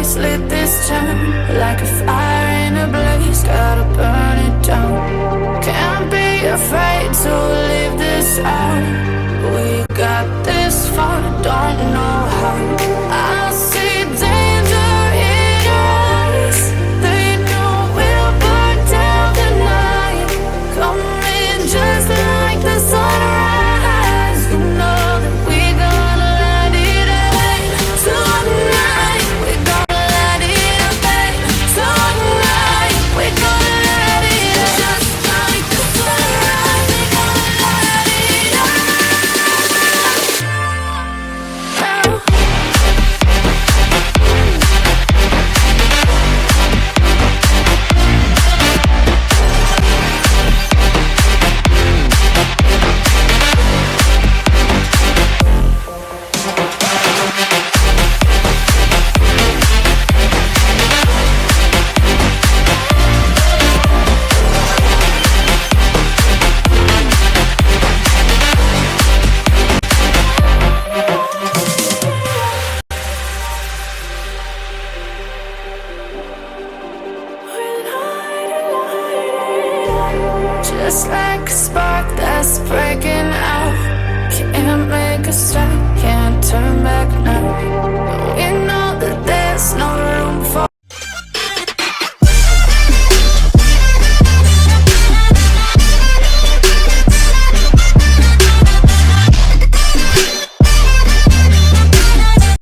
eyes lit this town like a fire in a blaze, gotta burn it down. Can't be afraid to leave this out. We got this far, don't know how. I see danger in your eyes. They know we'll burn down the night. Coming just like the sunrise. You know that we gonna light it up tonight. We gonna light it up tonight. We gonna light it up just like the sunrise. We gonna light it up. Just like a spark that's breaking out. Can't make a stop, can't turn back now.